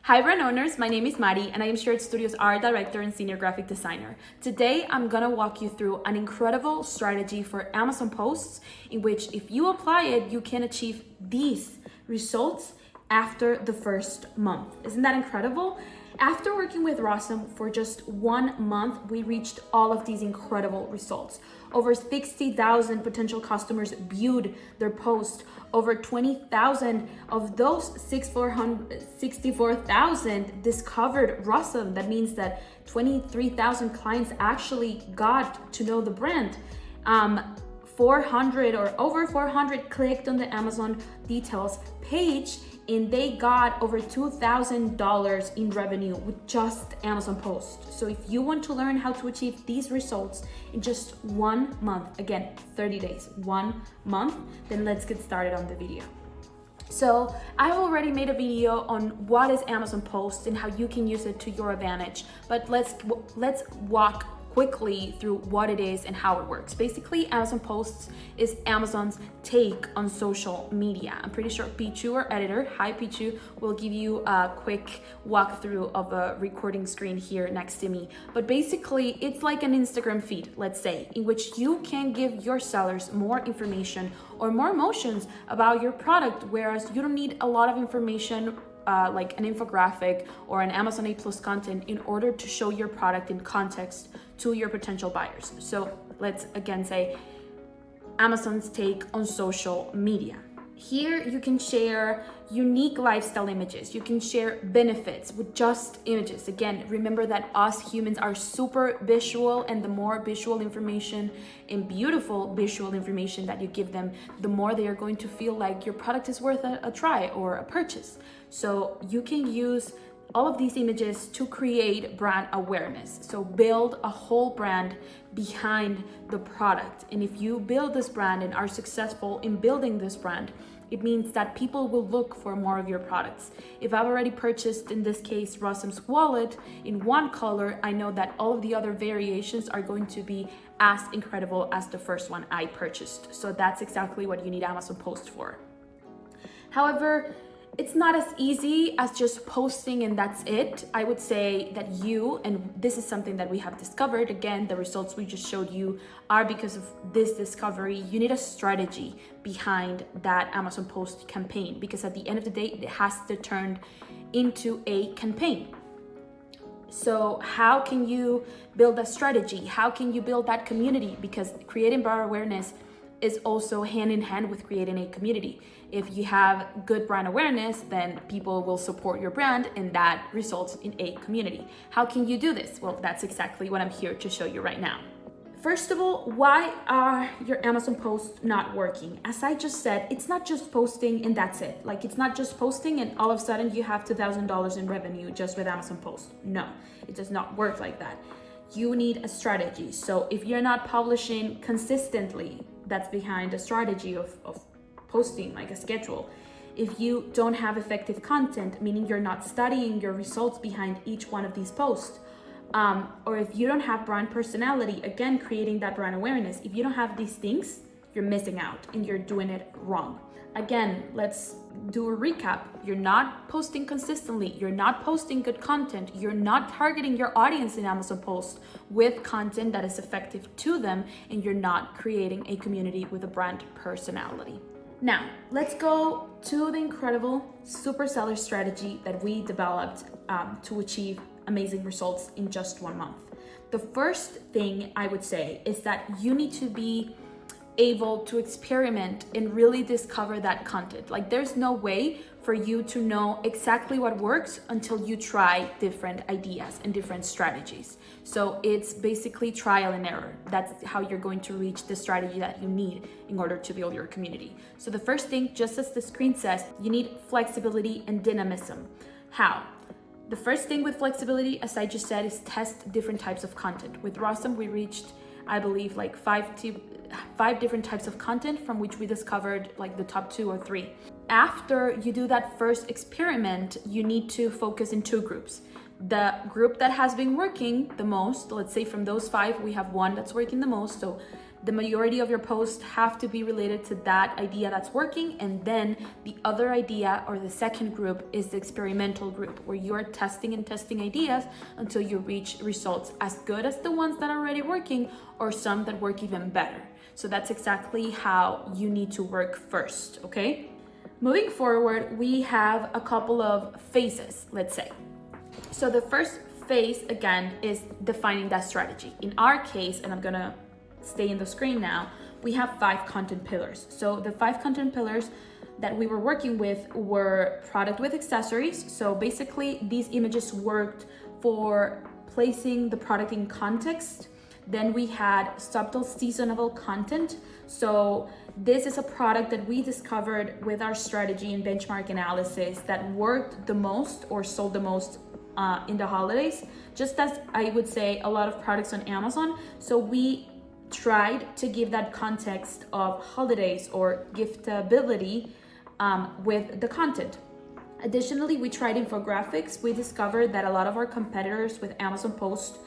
Hi brand owners, my name is Mari and I am Shared Studios art director and senior graphic designer. Today I'm gonna walk you through an incredible strategy for Amazon posts in which if you apply it, you can achieve these results after the first month. Isn't that incredible? After working with Rossum for just 1 month, we reached all of these incredible results. Over 60,000 potential customers viewed their post. Over 20,000 of those 64,000 discovered Rossum. That means that 23,000 clients actually got to know the brand. 400 or over 400 clicked on the Amazon details page and they got over $2,000 in revenue with just Amazon posts. So if you want to learn how to achieve these results in just 1 month, again, 30 days, 1 month, then let's get started on the video. So I've already made a video on what is Amazon posts and how you can use it to your advantage, but let's walk quickly through what it is and how it works. Basically, Amazon posts is Amazon's take on social media. I'm pretty sure Pichu, our editor, hi Pichu, will give you a quick walkthrough of a recording screen here next to me. But basically, it's like an Instagram feed, let's say, in which you can give your sellers more information or more emotions about your product, whereas you don't need a lot of information like an infographic or an Amazon A+ content in order to show your product in context to your potential buyers. So let's again say Amazon's take on social media. Here you can share unique lifestyle images. You can share benefits with just images. Again, remember that us humans are super visual, and the more visual information and beautiful visual information that you give them, the more they are going to feel like your product is worth a try or a purchase. So you can use all of these images to create brand awareness. So build a whole brand behind the product. And if you build this brand and are successful in building this brand, it means that people will look for more of your products. If I've already purchased, in this case, Rossum's wallet in one color, I know that all of the other variations are going to be as incredible as the first one I purchased. So that's exactly what you need Amazon post for. However, it's not as easy as just posting and that's it. I would say that you, and this is something that we have discovered, again, the results we just showed you are because of this discovery. You need a strategy behind that Amazon post campaign, because at the end of the day, it has to turn into a campaign. So how can you build a strategy? How can you build that community? Because creating brand awareness is also hand in hand with creating a community. If you have good brand awareness, then people will support your brand and that results in a community. How can you do this? Well, that's exactly what I'm here to show you right now. First of all, why are your Amazon posts not working? As I just said, it's not just posting and that's it. Like, it's not just posting and all of a sudden you have $2,000 in revenue just with Amazon posts. No, it does not work like that. You need a strategy. So if you're not publishing consistently, that's behind a strategy of posting, like a schedule. If you don't have effective content, meaning you're not studying your results behind each one of these posts, or if you don't have brand personality, again, creating that brand awareness, if you don't have these things, you're missing out and you're doing it wrong. Again, let's do a recap. You're not posting consistently. You're not posting good content. You're not targeting your audience in Amazon posts with content that is effective to them, and you're not creating a community with a brand personality. Now, let's go to the incredible super seller strategy that we developed to achieve amazing results in just 1 month. The first thing I would say is that you need to be able to experiment and really discover that content. Like, there's no way for you to know exactly what works until you try different ideas and different strategies. So it's basically trial and error. That's how you're going to reach the strategy that you need in order to build your community. So the first thing, just as the screen says, you need flexibility and dynamism. How? The first thing with flexibility, as I just said, is test different types of content. With Rossum, we reached, I believe, like five different types of content, from which we discovered like the top 2 or 3. After you do that first experiment, you need to focus in 2 groups. The group that has been working the most, let's say from those 5, we have 1 that's working the most. So The majority of your posts have to be related to that idea that's working. And then the other idea, or the second group, is the experimental group, where you're testing and testing ideas until you reach results as good as the ones that are already working, or some that work even better. So that's exactly how you need to work first, okay? Moving forward, we have a couple of phases, let's say. So the first phase, again, is defining that strategy. In our case, and I'm gonna stay in the screen now, we have 5 content pillars. So the 5 content pillars that we were working with were product with accessories. So basically these images worked for placing the product in context. Then we had subtle seasonable content. So this is a product that we discovered with our strategy and benchmark analysis that worked the most or sold the most in the holidays, just as I would say a lot of products on Amazon. So we tried to give that context of holidays or giftability with the content. Additionally, we tried infographics. We discovered that a lot of our competitors with Amazon Post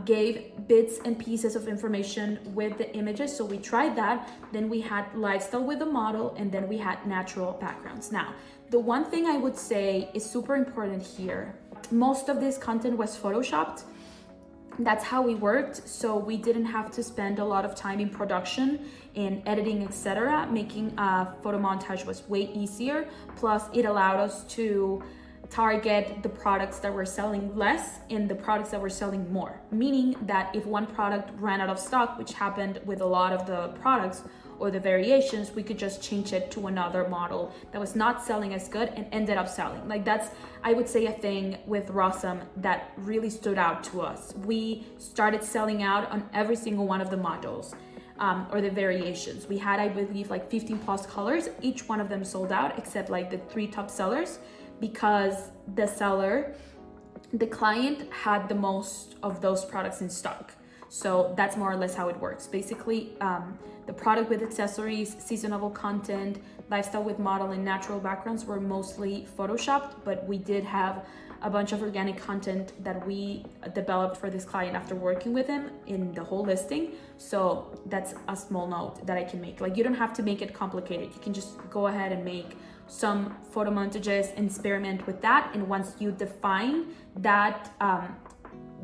gave bits and pieces of information with the images. So we tried that. Then we had lifestyle with the model, and then we had natural backgrounds. Now, the one thing I would say is super important here, most of this content was photoshopped. That's how we worked. So we didn't have to spend a lot of time in production, in editing, etc. Making a photo montage was way easier. Plus it allowed us to target the products that were selling less and the products that were selling more. Meaning that if one product ran out of stock, which happened with a lot of the products or the variations, we could just change it to another model that was not selling as good and ended up selling. Like that's, I would say, a thing with Rossum that really stood out to us. We started selling out on every single one of the modules or the variations. We had, I believe, like 15 plus colors. Each one of them sold out except like the 3 top sellers, because the client had the most of those products in stock. So that's more or less how it works. Basically, the product with accessories, seasonable content, lifestyle with model, and natural backgrounds were mostly photoshopped, but we did have a bunch of organic content that we developed for this client after working with him in the whole listing. So that's a small note that I can make. Like, you don't have to make it complicated. You can just go ahead and make some photo montages, experiment with that, and once you define that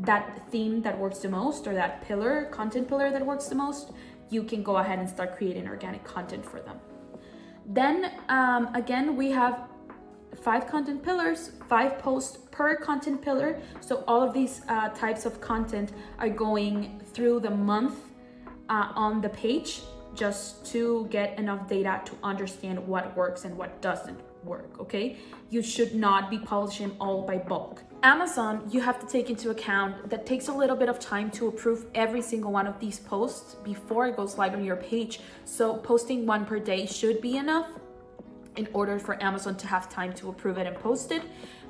that theme that works the most, or that content pillar that works the most, you can go ahead and start creating organic content for them. Then again, we have 5 content pillars, 5 posts per content pillar. So all of these types of content are going through the month on the page, just to get enough data to understand what works and what doesn't work, okay? You should not be publishing all by bulk. Amazon, you have to take into account that takes a little bit of time to approve every single one of these posts before it goes live on your page. So posting 1 per day should be enough in order for Amazon to have time to approve it and post it.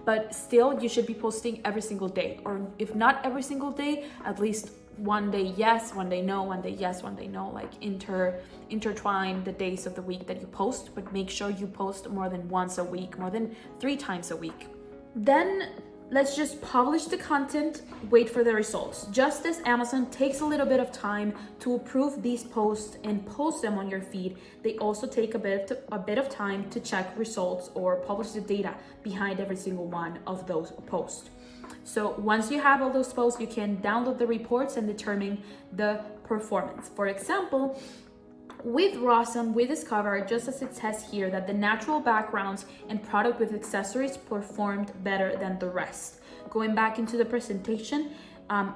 But still, you should be posting every single day, or if not every single day, at least one day yes, one day no, one day yes, one day no, like intertwine the days of the week that you post, but make sure you post more than once a week, more than 3 times a week. Then let's just publish the content, wait for the results. Just as Amazon takes a little bit of time to approve these posts and post them on your feed, they also take a bit of time to check results or publish the data behind every single one of those posts. So once you have all those posts, you can download the reports and determine the performance. For example, with Rossum, we discovered, just as it says here, that the natural backgrounds and product with accessories performed better than the rest. Going back into the presentation,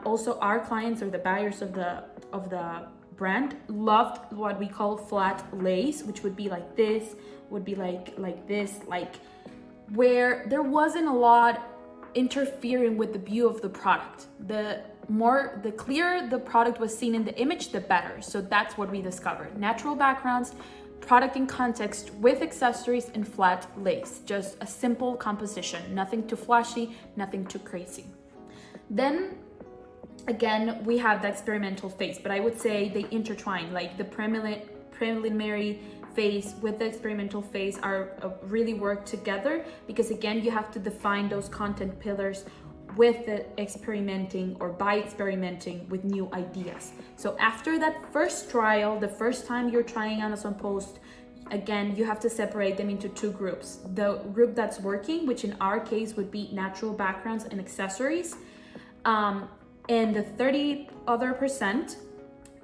also our clients, or the buyers of the brand, loved what we call flat lays, which would be like this, would be like this, like where there wasn't a lot interfering with the view of the product. The clearer the product was seen in the image, the better. So that's what we discovered. Natural backgrounds, product in context with accessories, and flat lace. Just a simple composition, nothing too flashy, nothing too crazy. Then again, we have the experimental phase, but I would say they intertwine, like the preliminary phase with the experimental phase are really work together, because again, you have to define those content pillars with the experimenting or by experimenting with new ideas. So after that first trial, the first time you're trying Amazon Post, again, you have to separate them into two groups. The group that's working, which in our case would be natural backgrounds and accessories, and the 30%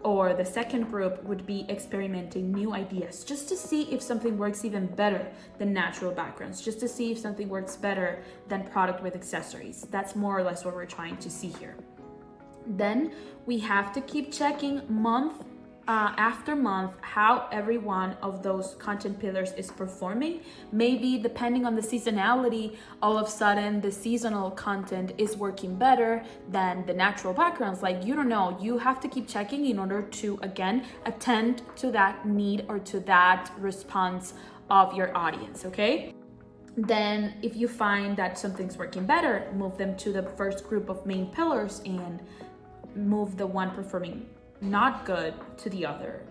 or the second group would be experimenting new ideas, just to see if something works even better than natural backgrounds, just to see if something works better than product with accessories. That's more or less what we're trying to see here. Then we have to keep checking month after month how every one of those content pillars is performing. Maybe depending on the seasonality, all of a sudden the seasonal content is working better than the natural backgrounds. Like, you don't know, you have to keep checking in order to, again, attend to that need or to that response of your audience, okay? Then if you find that something's working better, move them to the first group of main pillars and move the one performing not good to the other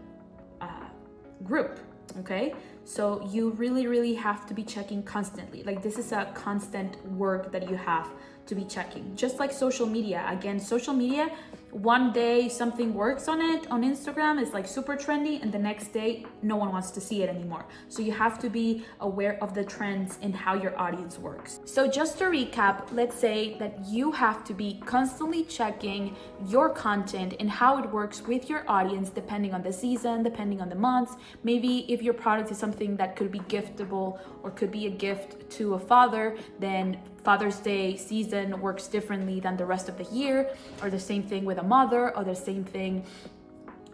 group, okay? So you really have to be checking constantly. Like, this is a constant work that you have to be checking. Just like social media. Again, social media, one day something works on it, on Instagram, it's like super trendy, and the next day no one wants to see it anymore. So you have to be aware of the trends and how your audience works. So just to recap, let's say that you have to be constantly checking your content and how it works with your audience, depending on the season, depending on the months. Maybe if your product is something that could be giftable or could be a gift to a father, then Father's Day season works differently than the rest of the year, or the same thing with a mother, or the same thing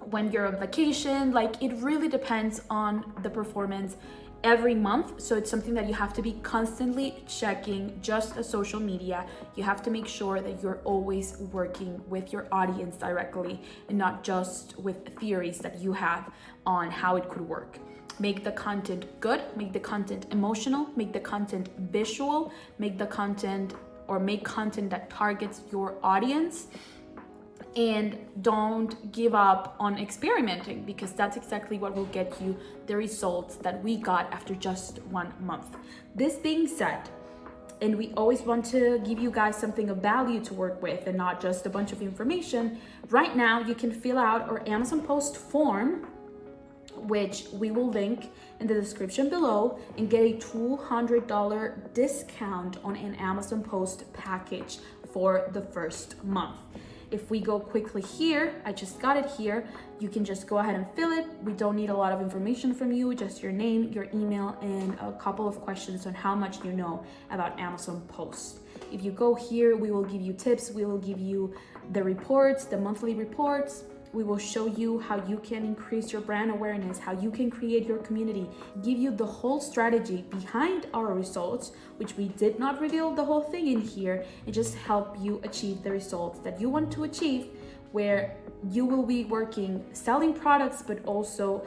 when you're on vacation. Like, it really depends on the performance every month. So it's something that you have to be constantly checking. Just as social media, you have to make sure that you're always working with your audience directly and not just with theories that you have on how it could work. Make the content good, make the content emotional, make the content visual, make content that targets your audience, and don't give up on experimenting, because that's exactly what will get you the results that we got after just 1 month. This being said, and we always want to give you guys something of value to work with and not just a bunch of information, right now you can fill out our Amazon Post form, which we will link in the description below, and get a $200 discount on an Amazon Post package for the first month. If we go quickly here, I just got it here, you can just go ahead and fill it. We don't need a lot of information from you, just your name, your email, and a couple of questions on how much you know about Amazon Post. If you go here, we will give you tips, we will give you the reports, the monthly reports. We will show you how you can increase your brand awareness, how you can create your community, give you the whole strategy behind our results, which we did not reveal the whole thing in here, and just help you achieve the results that you want to achieve, where you will be working, selling products, but also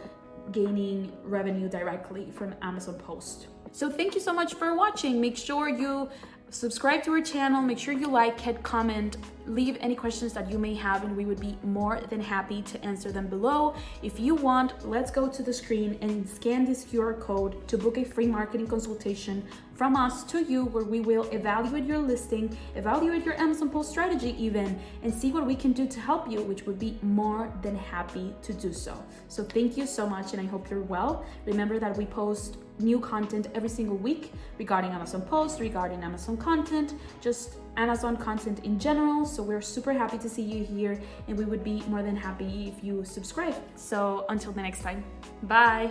gaining revenue directly from Amazon Post. So thank you so much for watching. Make sure you subscribe to our channel, make sure you like, hit comment, leave any questions that you may have, and we would be more than happy to answer them below. If you want, let's go to the screen and scan this QR code to book a free marketing consultation from us to you, where we will evaluate your listing, evaluate your Amazon Post strategy even, and see what we can do to help you, which would be more than happy to do so. So thank you so much, and I hope you're well. Remember that we post new content every single week regarding Amazon Post, regarding Amazon content, just Amazon content in general. So we're super happy to see you here, and we would be more than happy if you subscribe. So until the next time, bye.